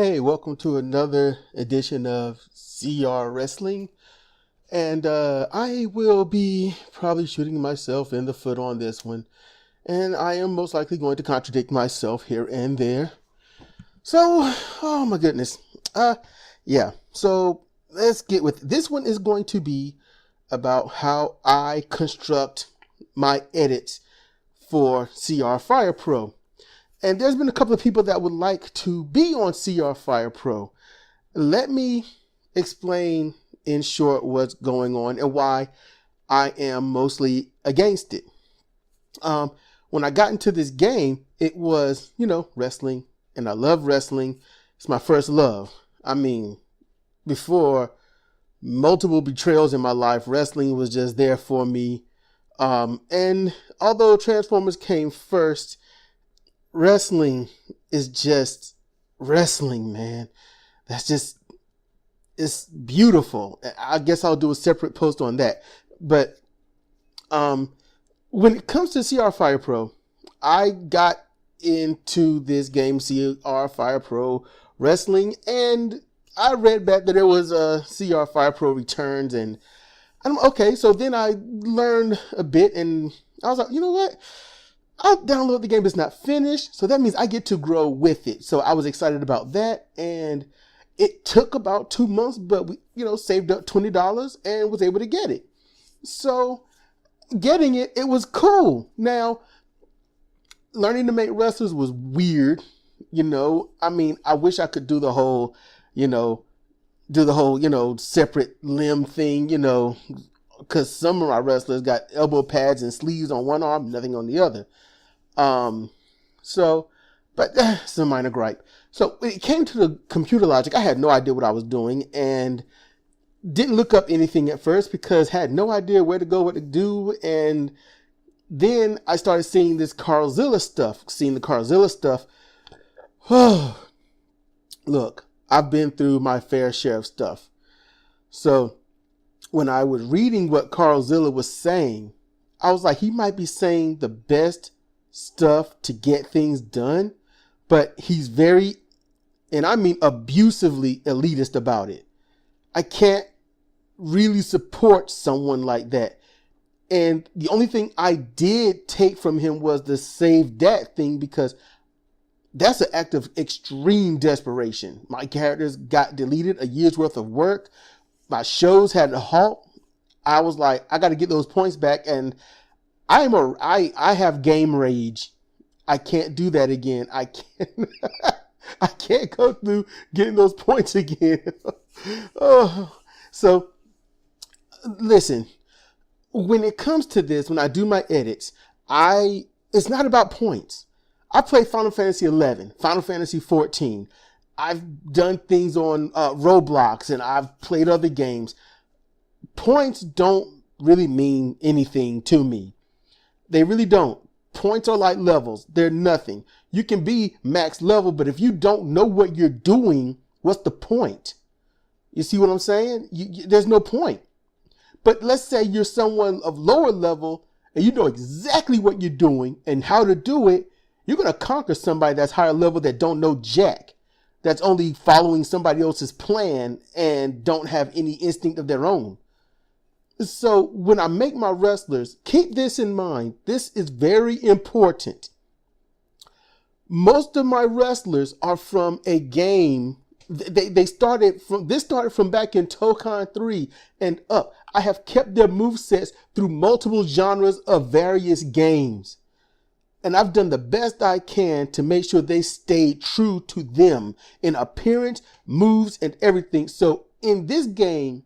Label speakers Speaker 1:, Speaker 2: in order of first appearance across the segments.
Speaker 1: Hey, welcome to another edition of CR Wrestling. And I will be probably shooting myself in the foot on this one. And I am most likely going to contradict myself here and there. So, oh my goodness. So let's get with it. This one is going to be about how I construct my edits for CR Fire Pro. And there's been a couple of people that would like to be on CR Fire Pro. Let me explain in short what's going on and why I am mostly against it. When I got into this game, it was, wrestling, and I love wrestling. It's my first love. I mean, before multiple betrayals in my life, wrestling was just there for me. And although Transformers came first, wrestling is just wrestling, man. It's beautiful. I guess I'll do a separate post on that. But when it comes to CR Fire Pro, I got into this game, CR Fire Pro Wrestling, and I read back that there was a CR Fire Pro Returns, and I'm okay. So then I learned a bit, and I was like, you know what? I'll download the game. It's not finished, so that means I get to grow with it. So I was excited about that, and it took about 2 months, but we, saved up $20 and was able to get it. So getting it, it was cool. Now, learning to make wrestlers was weird. I wish I could do the whole, separate limb thing, because some of my wrestlers got elbow pads and sleeves on one arm, nothing on the other. But it's a minor gripe. So when it came to the computer logic, I had no idea what I was doing and didn't look up anything at first because I had no idea where to go, what to do. And then I started seeing this Carlzilla stuff, Look, I've been through my fair share of stuff. So when I was reading what Carlzilla was saying, I was like, he might be saying the best stuff to get things done, but he's very, and I mean abusively elitist about it. I can't really support someone like that. And the only thing I did take from him was the save dat thing, because that's an act of extreme desperation. My characters got deleted, a year's worth of work. My shows had a halt. I was like, I got to get those points back. And I have game rage. I can't do that again. I can't go through getting those points again. So listen, when it comes to this, when I do my edits, it's not about points. I play Final Fantasy 11, Final Fantasy 14. I've done things on Roblox, and I've played other games. Points don't really mean anything to me. They really don't. Points are like levels. They're nothing. You can be max level, but if you don't know what you're doing, what's the point? You see what I'm saying? There's no point. But let's say you're someone of lower level and you know exactly what you're doing and how to do it. You're going to conquer somebody that's higher level that don't know jack, that's only following somebody else's plan and don't have any instinct of their own. So when I make my wrestlers, keep this in mind. This is very important. Most of my wrestlers are from a game. This started from back in Tokan 3 and up. I have kept their movesets through multiple genres of various games. And I've done the best I can to make sure they stay true to them in appearance, moves, and everything. So in this game,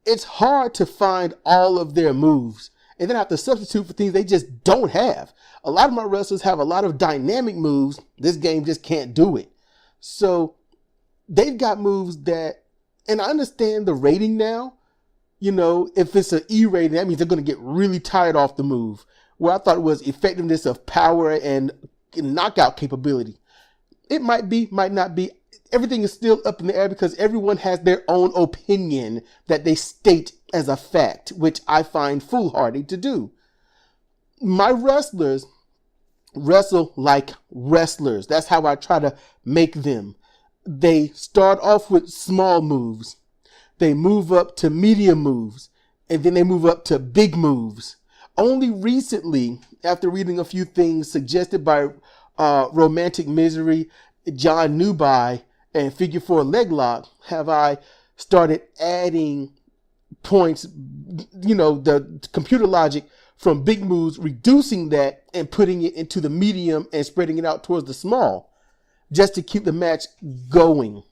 Speaker 1: it's hard to find all of their moves and then have to substitute for things they just don't have. A lot of my wrestlers have a lot of dynamic moves. This game just can't do it. So they've got moves that, and I understand the rating now. If it's an E rating, that means they're going to get really tired off the move. Where I thought it was effectiveness of power and knockout capability. It might be, might not be. Everything is still up in the air because everyone has their own opinion that they state as a fact, which I find foolhardy to do. My wrestlers wrestle like wrestlers. That's how I try to make them. they start off with small moves. They move up to medium moves, and then they move up to big moves. Only recently, after reading a few things suggested by Romantic Misery, John Newby, and Figure 4 Leg Lock, have I started adding points, the computer logic from big moves, reducing that and putting it into the medium and spreading it out towards the small, just to keep the match going.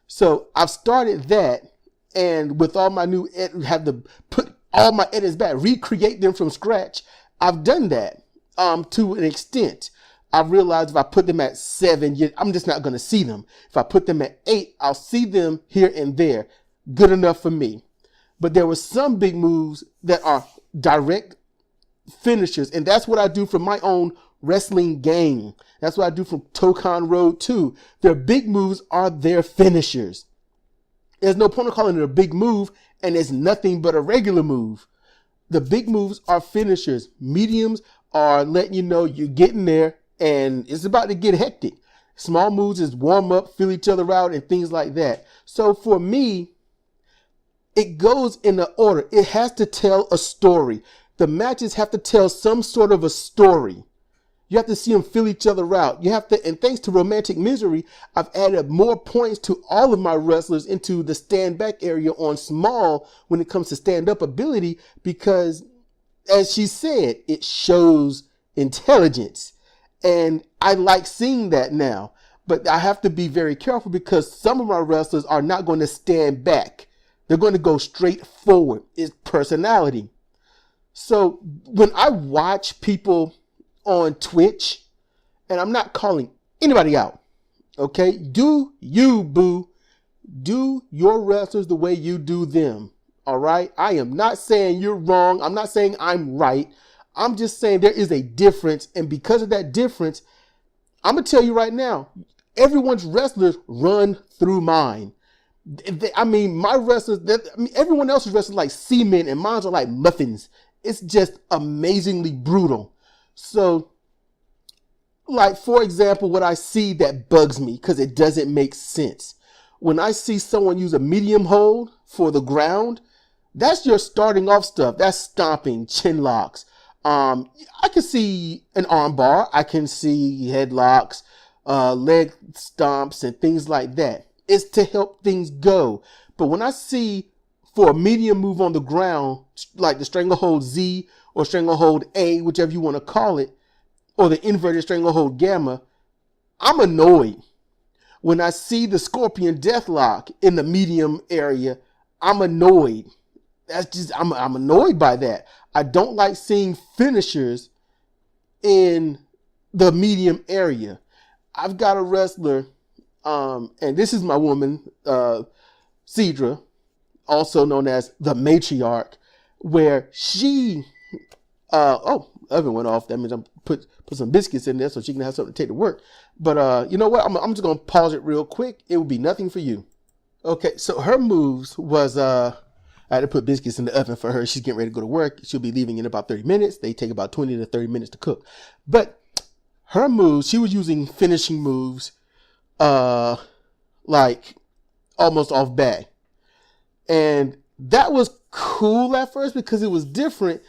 Speaker 1: So I've started that, and with all my new have to put all my edits back, recreate them from scratch. I've done that to an extent. I've realized if I put them at 7, I'm just not going to see them. If I put them at 8, I'll see them here and there. Good enough for me. But there were some big moves that are direct finishers, and that's what I do for my own wrestling game. That's what I do from Tokan Road 2. Their big moves are their finishers. There's no point in calling it a big move, and it's nothing but a regular move. The big moves are finishers. Mediums are letting you know you're getting there, and it's about to get hectic. Small moves is warm up, feel each other out, and things like that. So for me, it goes in the order. It has to tell a story. The matches have to tell some sort of a story. You have to see them feel each other out. You have to, and thanks to Romantic Misery, I've added more points to all of my wrestlers into the stand back area on small when it comes to stand up ability, because as she said, it shows intelligence. And I like seeing that now, but I have to be very careful because some of my wrestlers are not going to stand back. They're going to go straight forward. It's personality. So when I watch people on Twitch, and I'm not calling anybody out, okay? Do you, boo. Do your wrestlers the way you do them, all right? I am not saying you're wrong. I'm not saying I'm right. I'm just saying there is a difference, and because of that difference, I'm going to tell you right now, everyone's wrestlers run through mine. My wrestlers, everyone else's wrestlers like seamen, and mine are like muffins. It's just amazingly brutal. So, like, for example, what I see that bugs me because it doesn't make sense. When I see someone use a medium hold for the ground, that's your starting off stuff. That's stomping, chin locks. I can see an arm bar. I can see headlocks, leg stomps, and things like that. It's to help things go. But when I see for a medium move on the ground, like the stranglehold Z or stranglehold A, whichever you want to call it, or the inverted stranglehold gamma, I'm annoyed. When I see the scorpion deathlock in the medium area, I'm annoyed. I'm annoyed by that. I don't like seeing finishers in the medium area. I've got a wrestler, and this is my woman, Cedra, also known as the matriarch, where she, oven went off. That means I'm put some biscuits in there so she can have something to take to work. But you know what? I'm just gonna pause it real quick. It will be nothing for you. Okay, so her moves was I had to put biscuits in the oven for her. She's getting ready to go to work. She'll be leaving in about 30 minutes. They take about 20 to 30 minutes to cook. But her moves, she was using finishing moves, like almost off bat. And that was cool at first because it was different,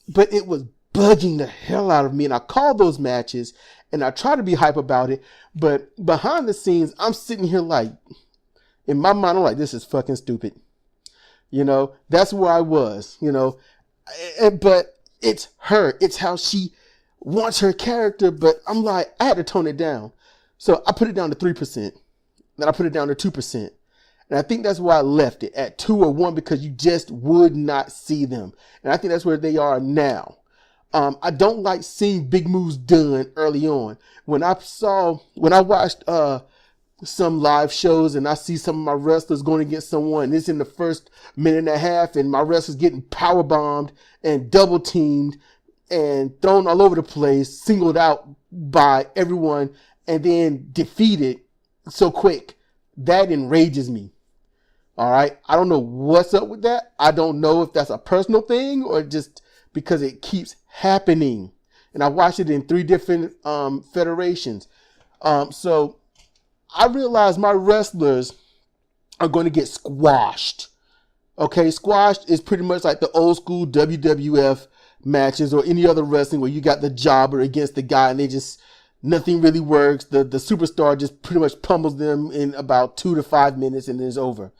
Speaker 1: but it was bugging the hell out of me. And I called those matches and I try to be hype about it. But behind the scenes, I'm sitting here like, in my mind, I'm like, this is fucking stupid. You know, that's where I was, you know, but it's her. It's how she wants her character. But I'm like, I had to tone it down. So I put it down to 3%. Then I put it down to 2%. And I think that's why I left it at 2 or 1 because you just would not see them. And I think that's where they are now. I don't like seeing big moves done early on. When I watched some live shows and I see some of my wrestlers going against someone, and it's in the first minute and a half, and my wrestlers getting power bombed and double teamed and thrown all over the place, singled out by everyone, and then defeated so quick. That enrages me. All right. I don't know what's up with that. I don't know if that's a personal thing or just because it keeps happening. And I watched it in 3 different federations. So I realize my wrestlers are going to get squashed. Okay, squashed is pretty much like the old school WWF matches or any other wrestling where you got the jobber against the guy and nothing really works. The superstar just pretty much pummels them in about 2 to 5 minutes and then it's over.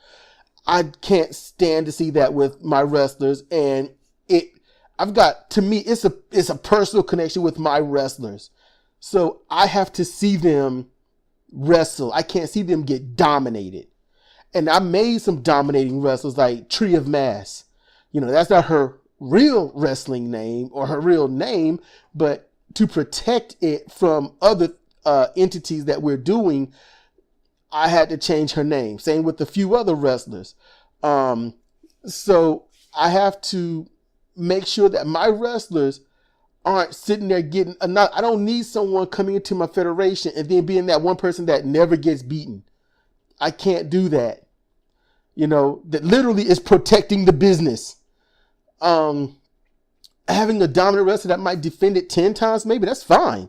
Speaker 1: I can't stand to see that with my wrestlers, and to me, it's a personal connection with my wrestlers. So I have to see them wrestle. I can't see them get dominated. And I made some dominating wrestlers like Tree of Mass. That's not her real wrestling name or her real name, but to protect it from other entities that we're doing, I had to change her name. Same with a few other wrestlers. So I have to make sure that my wrestlers aren't sitting there I don't need someone coming into my federation and then being that one person that never gets beaten. I can't do that. That literally is protecting the business. Having a dominant wrestler that might defend it 10 times, maybe that's fine.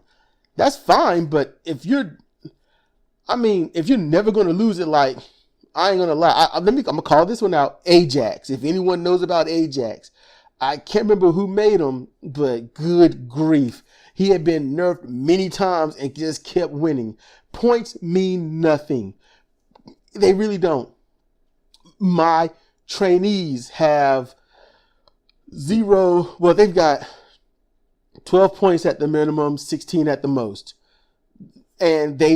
Speaker 1: That's fine. But if you're never going to lose it, like, I ain't going to lie. I'm going to call this one out. Ajax. If anyone knows about Ajax, I can't remember who made him, but good grief. He had been nerfed many times and just kept winning. Points mean nothing. They really don't. My trainees have they've got 12 points at the minimum, 16 at the most. And they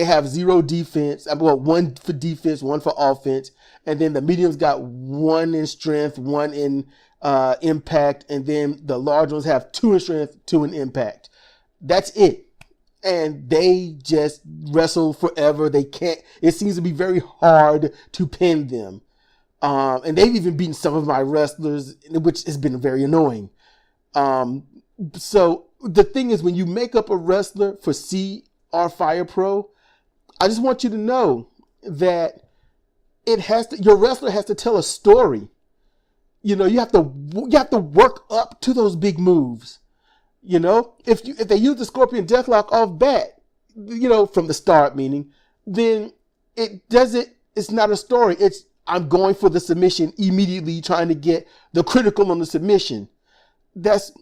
Speaker 1: have 0 defense. 1 for defense, 1 for offense. And then the mediums got 1 in strength, 1 in impact. And then the large ones have 2 in strength, 2 in impact. That's it. And they just wrestle forever. It seems to be very hard to pin them. And they've even beaten some of my wrestlers, which has been very annoying. So the thing is, when you make up a wrestler for CR Fire Pro, I just want you to know that your wrestler has to tell a story. You have to work up to those big moves. If they use the Scorpion Deathlock off bat, from the start, meaning, then it's not a story. I'm going for the submission immediately, trying to get the critical on the submission. That's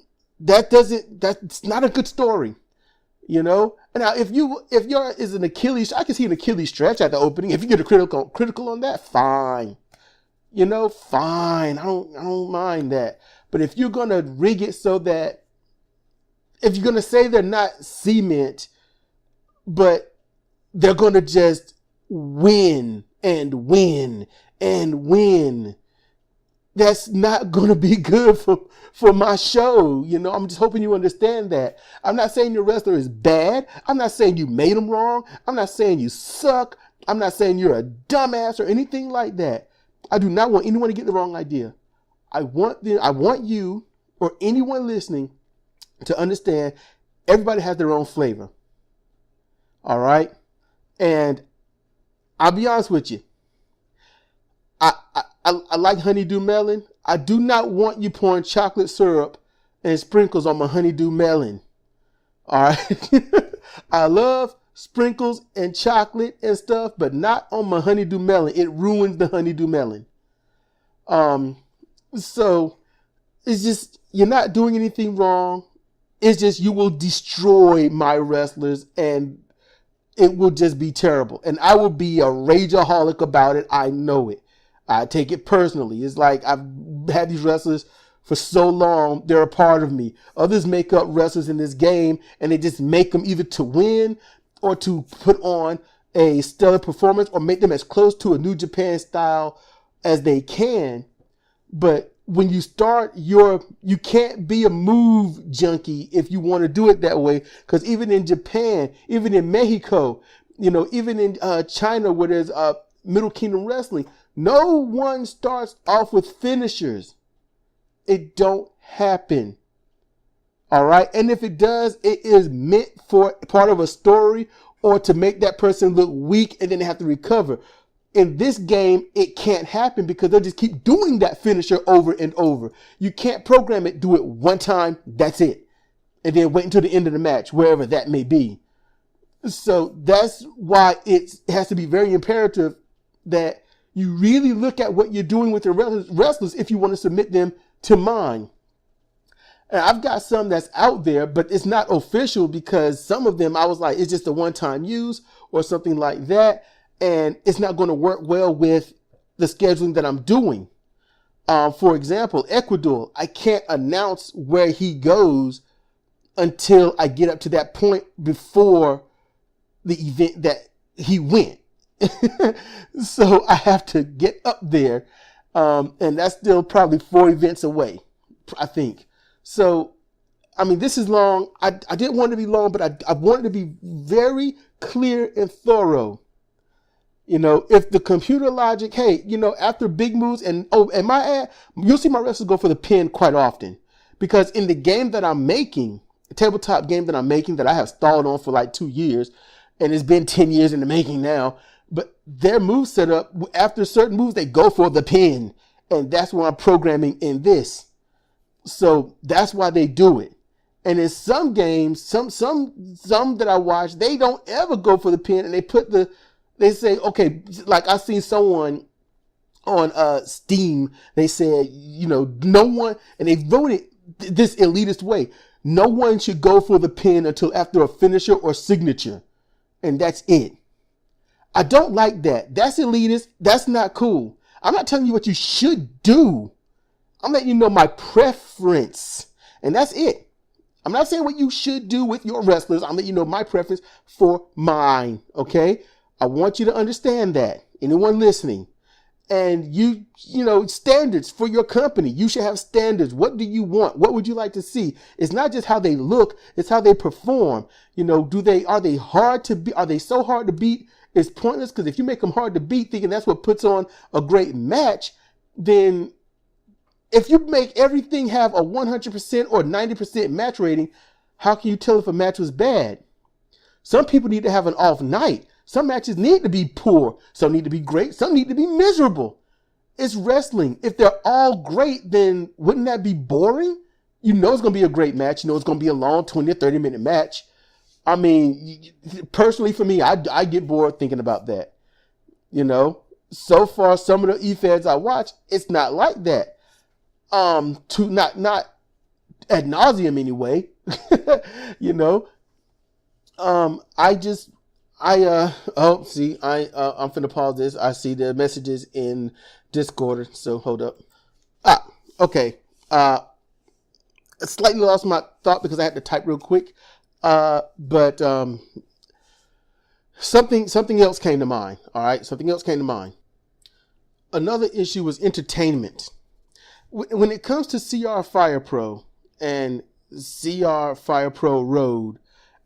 Speaker 1: not a good story, And now if yours is an Achilles, I can see an Achilles stretch at the opening. If you get a critical on that, fine. Fine. I don't mind that. But if you're going to rig it so that, if you're going to say they're not cement, but they're going to just win and win and win, that's not going to be good for my show. I'm just hoping you understand that. I'm not saying your wrestler is bad. I'm not saying you made them wrong. I'm not saying you suck. I'm not saying you're a dumbass or anything like that. I do not want anyone to get the wrong idea. I want you or anyone listening to understand everybody has their own flavor. All right? And I'll be honest with you. I like honeydew melon. I do not want you pouring chocolate syrup and sprinkles on my honeydew melon. All right? I love sprinkles and chocolate and stuff, but not on my honeydew melon. It ruins the honeydew melon. So it's just, you're not doing anything wrong. It's just you will destroy my wrestlers and it will just be terrible. And I will be a rageaholic about it. I know it. I take it personally. It's like I've had these wrestlers for so long. They're a part of me. Others make up wrestlers in this game and they just make them either to win or to put on a stellar performance or make them as close to a New Japan style as they can. But when you start you can't be a move junkie if you want to do it that way. Because even in Japan, even in Mexico, even in China where there's Middle Kingdom wrestling, no one starts off with finishers. It don't happen. All right. And if it does, it is meant for part of a story or to make that person look weak and then they have to recover. In this game, it can't happen because they'll just keep doing that finisher over and over. You can't program it, do it one time, that's it. And then wait until the end of the match, wherever that may be. So that's why it has to be very imperative that you really look at what you're doing with your wrestlers if you want to submit them to mine. And I've got some that's out there, but it's not official because some of them I was like, it's just a one-time use or something like that. And it's not going to work well with the scheduling that I'm doing. For example, Ecuador, I can't announce where he goes until I get up to that point before the event that he went. So I have to get up there. And that's still probably 4 events away, I think. So, I mean, this is long. I didn't want it to be long, but I wanted to be very clear and thorough. You know, if the computer logic, hey, you know, after big moves and my ad, you'll see my wrestlers go for the pin quite often because in the game that I'm making, the tabletop game that I'm making that I have stalled on for like 2 years and it's been 10 years in the making now, but their move set up after certain moves, they go for the pin. And that's what I'm programming in this. So that's why they do it. And in some games, some that I watch, they don't ever go for the pin and they say, okay, like I seen someone on Steam, they said, you know, no one, and they voted this elitist way, no one should go for the pin until after a finisher or signature. And that's it. I don't like that. That's elitist. That's not cool. I'm not telling you what you should do. I'm letting you know my preference. And that's it. I'm not saying what you should do with your wrestlers. I'm letting you know my preference for mine. Okay? I want you to understand that. Anyone listening. And you know, standards for your company. You should have standards. What do you want? What would you like to see? It's not just how they look. It's how they perform. You know, are they hard to beat? Are they so hard to beat? It's pointless because if you make them hard to beat, thinking that's what puts on a great match, then if you make everything have a 100% or 90% match rating, how can you tell if a match was bad? Some people need to have an off night. Some matches need to be poor. Some need to be great. Some need to be miserable. It's wrestling. If they're all great, then wouldn't that be boring? You know it's going to be a great match. You know it's going to be a long 20 or 30 minute match. I mean, personally for me, I get bored thinking about that. You know, so far, some of the E-Feds I watch, it's not like that. Not ad nauseum anyway. You know, I'm finna pause this. I see the messages in Discord, so hold up. Okay. I slightly lost my thought because I had to type real quick. But something else came to mind. All right. Something else came to mind. Another issue was entertainment. When it comes to CR Fire Pro and CR Fire Pro Road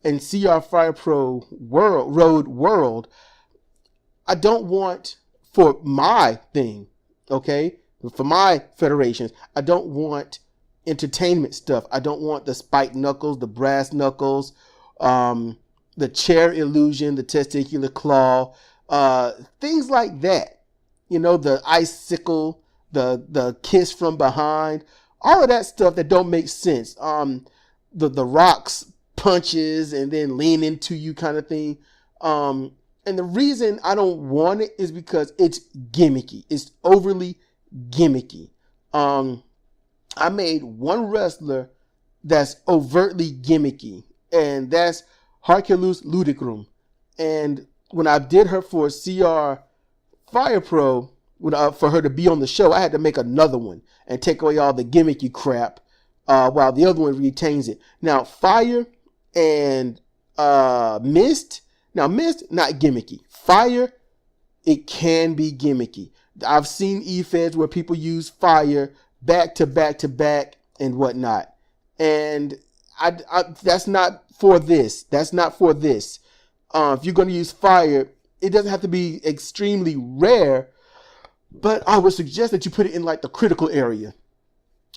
Speaker 1: and CR Fire Pro World, I don't want for my thing, okay, for my federations, I don't want entertainment stuff. I don't want the spiked knuckles, the brass knuckles, the chair illusion, the testicular claw, things like that. You know, the icicle, the kiss from behind, all of that stuff that don't make sense. The rocks punches and then lean into you kind of thing. And the reason I don't want it is because it's gimmicky. It's overly gimmicky. I made one wrestler that's overtly gimmicky, and that's Hercules Ludicrum. And when I did her for CR Fire Pro, for her to be on the show, I had to make another one and take away all the gimmicky crap while the other one retains it. Now, Fire and Mist. Now, Mist, not gimmicky. Fire, it can be gimmicky. I've seen E-Feds where people use Fire back to back to back and whatnot. And I that's not for this. That's not for this. If you're going to use Fire, it doesn't have to be extremely rare, but I would suggest that you put it in like the critical area.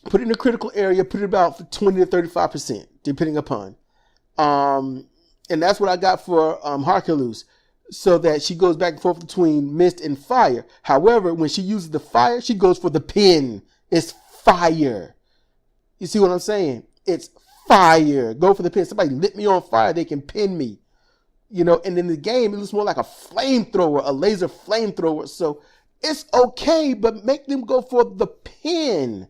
Speaker 1: Put it in the critical area, put it about 20 to 35%, depending upon. And that's what I got for Hercules, so that she goes back and forth between Mist and Fire. However, when she uses the Fire, she goes for the pin. It's fire. You see what I'm saying? It's fire. Go for the pin. Somebody lit me on fire, they can pin me. and in the game, it looks more like a flamethrower, a laser flamethrower. So it's okay, but make them go for the pin.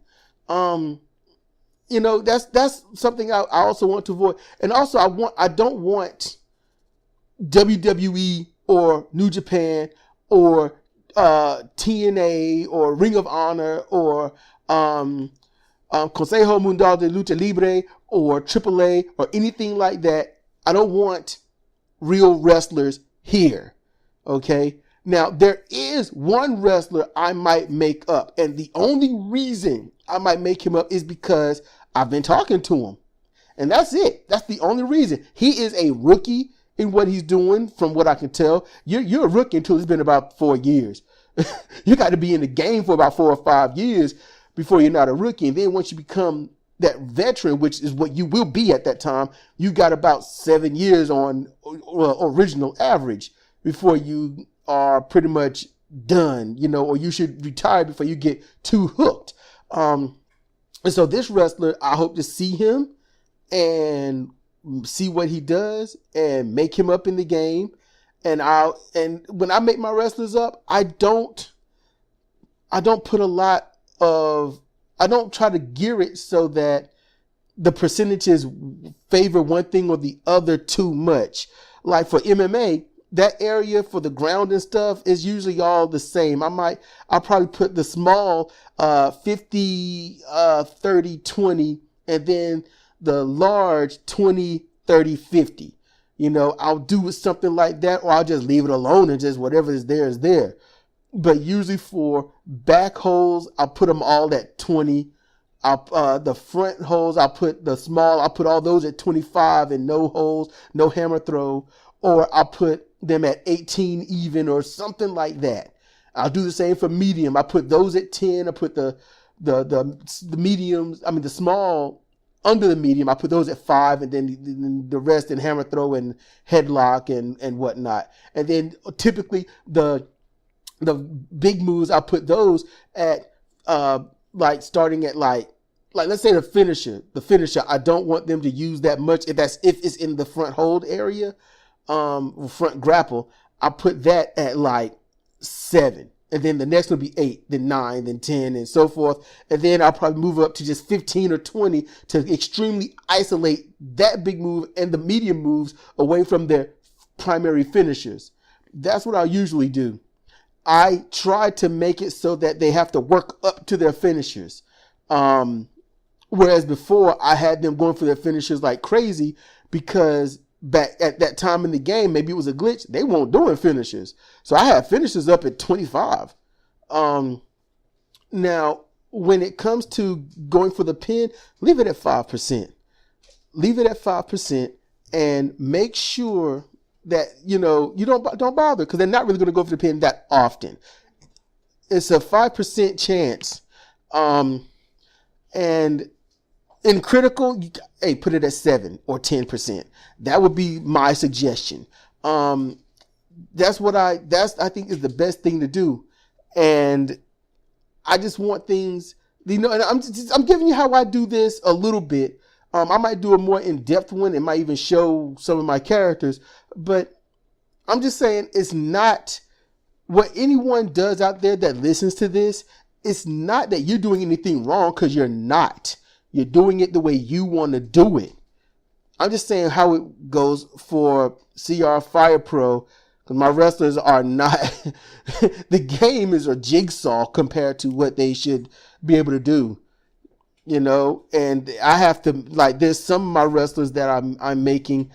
Speaker 1: That's something I also want to avoid. And also I don't want WWE or New Japan or TNA or Ring of Honor or Consejo Mundial de Lucha Libre or AAA or anything like that. I don't want real wrestlers here. Okay. Now there is one wrestler I might make up, and the only reason I might make him up is because I've been talking to him, and that's it. That's the only reason. He is a rookie in what he's doing, from what I can tell. You're a rookie until it's been about 4 years. You got to be in the game for about 4 or 5 years before you're not a rookie. And then once you become that veteran, which is what you will be at that time, you got about 7 years on original average before you are pretty much done, or you should retire before you get too hooked. And so this wrestler, I hope to see him and see what he does and make him up in the game. And when I make my wrestlers up, I don't put a lot of, I don't try to gear it so that the percentages favor one thing or the other too much. Like for MMA, that area for the ground and stuff is usually all the same. I'll probably put the small 50, 30, 20, and then the large 20, 30, 50. I'll do something like that, or I'll just leave it alone and just whatever is there is there. But usually for back holes, I'll put them all at 20. The front holes, I'll put all those at 25 and no holes, no hammer throw, or I'll put them at 18 even or something like that. I'll do the same for medium. I put those at 10. I put the mediums, the small under the medium, I put those at 5, and then the rest in hammer throw and headlock and whatnot. And then typically the big moves, I put those at starting at like let's say the finisher. I don't want them to use that much if it's in the front hold area, front grapple. I put that at like 7. And then the next will be 8, then 9, then 10, and so forth. And then I'll probably move up to just 15 or 20 to extremely isolate that big move and the medium moves away from their primary finishers. That's what I usually do. I try to make it so that they have to work up to their finishers. Whereas before I had them going for their finishers like crazy, because back at that time in the game, maybe it was a glitch, they weren't doing finishers. So I had finishers up at 25. Now, when it comes to going for the pin, leave it at 5%. Leave it at 5% and make sure that, you don't bother, because they're not really going to go for the pin that often. It's a 5% chance. And in critical, put it at 7 or 10%. That would be my suggestion. That's I think is the best thing to do. And I just want things, and I'm giving you how I do this a little bit. I might do a more in-depth one. It might even show some of my characters, but I'm just saying it's not what anyone does out there that listens to this. It's not that you're doing anything wrong, because you're not. You're doing it the way you want to do it. I'm just saying how it goes for CR Fire Pro, because my wrestlers are not, the game is a jigsaw compared to what they should be able to do, and I have to, there's some of my wrestlers that I'm making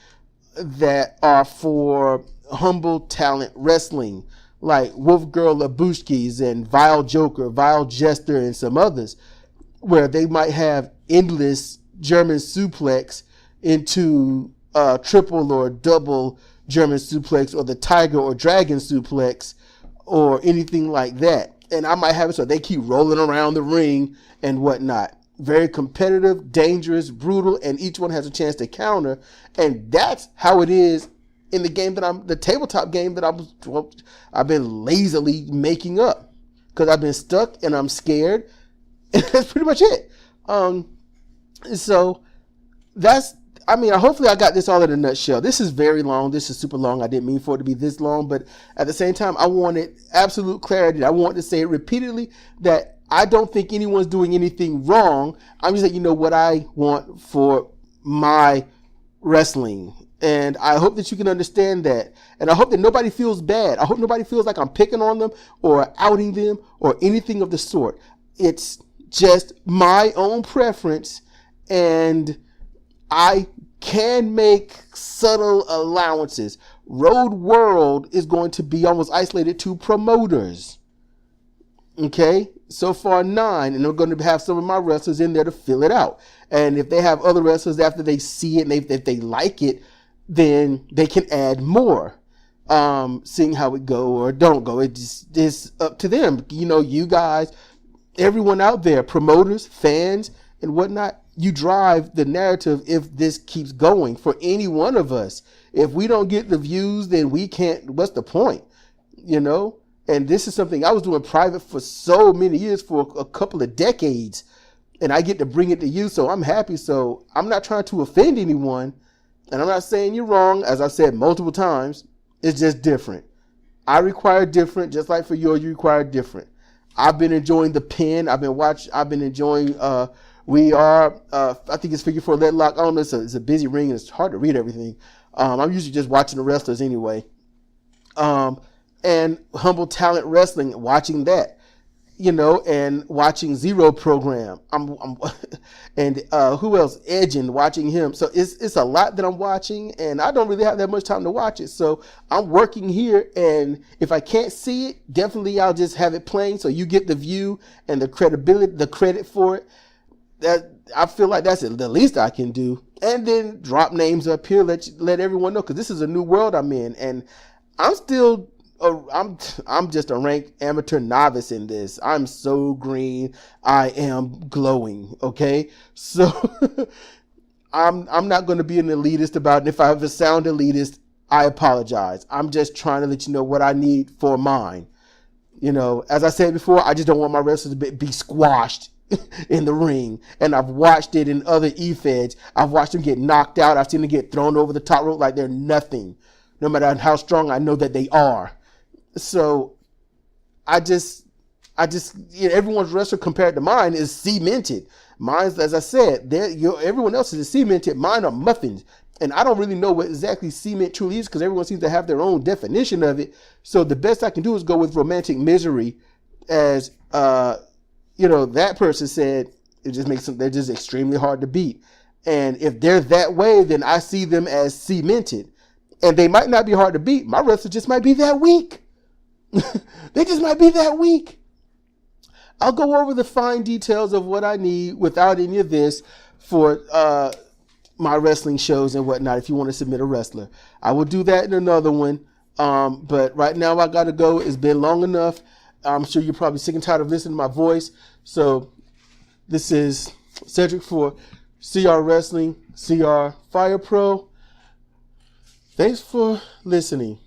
Speaker 1: that are for humble talent wrestling, like Wolf Girl Labushkis and Vile Joker, Vile Jester, and some others, where they might have endless German suplex into triple or double German suplex, or the tiger or dragon suplex, or anything like that. And I might have it so they keep rolling around the ring and whatnot. Very competitive, dangerous, brutal, and each one has a chance to counter. And that's how it is in the game the tabletop game that I've been lazily making up, because I've been stuck and I'm scared. And that's pretty much it. So hopefully I got this all in a nutshell. This is very long. This is super long. I didn't mean for it to be this long, but at the same time, I wanted absolute clarity. I want to say it repeatedly that I don't think anyone's doing anything wrong. I'm just letting you know what I want for my wrestling. And I hope that you can understand that. And I hope that nobody feels bad. I hope nobody feels like I'm picking on them or outing them or anything of the sort. It's just my own preference, and I can make subtle allowances. Road World is going to be almost isolated to promoters. Okay? So far 9, and they're going to have some of my wrestlers in there to fill it out. And if they have other wrestlers after they see it, and if they like it, then they can add more. Seeing how it go or don't go. It's up to them. You know, you guys, everyone out there, promoters, fans, and whatnot, you drive the narrative if this keeps going for any one of us. If we don't get the views, then we can't, what's the point? You know? And this is something I was doing private for so many years, for a couple of decades, and I get to bring it to you, so I'm happy. So I'm not trying to offend anyone, and I'm not saying you're wrong. As I've said multiple times, it's just different. I require different, just like for you require different. I've been enjoying the pen. I've been enjoying I think it's Figure 4 Letlock. I don't know, it's a busy ring and it's hard to read everything. I'm usually just watching the wrestlers anyway. And Humble Talent Wrestling, watching that, you know, and watching Zero Program. And who else? Edging, watching him. So it's a lot that I'm watching, and I don't really have that much time to watch it. So I'm working here, and if I can't see it, definitely I'll just have it playing so you get the view and the credibility, the credit for it. That I feel like that's the least I can do. And then drop names up here, let everyone know, because this is a new world I'm in, and I'm still I'm just a ranked amateur novice in this. I'm so green. I am glowing. Okay. So I'm not going to be an elitist about it. And if I ever sound elitist, I apologize. I'm just trying to let you know what I need for mine. You know, as I said before, I just don't want my wrestlers to be squashed in the ring. And I've watched it in other E-Feds. I've watched them get knocked out. I've seen them get thrown over the top rope like they're nothing, no matter how strong I know that they are. So I just, you know, everyone's wrestler compared to mine is cemented. Mine's, as I said, everyone else is cemented. Mine are muffins. And I don't really know what exactly cement truly is, because everyone seems to have their own definition of it. So the best I can do is go with romantic misery, as, you know, that person said. It just makes them, they're just extremely hard to beat. And if they're that way, then I see them as cemented. And they might not be hard to beat. My wrestlers just might be that weak. They just might be that weak. I'll go over the fine details of what I need without any of this for my wrestling shows and whatnot. If you want to submit a wrestler, I will do that in another one. But right now I got to go. It's been long enough. I'm sure you're probably sick and tired of listening to my voice. So this is Cedric for CR Wrestling, CR Fire Pro. Thanks for listening.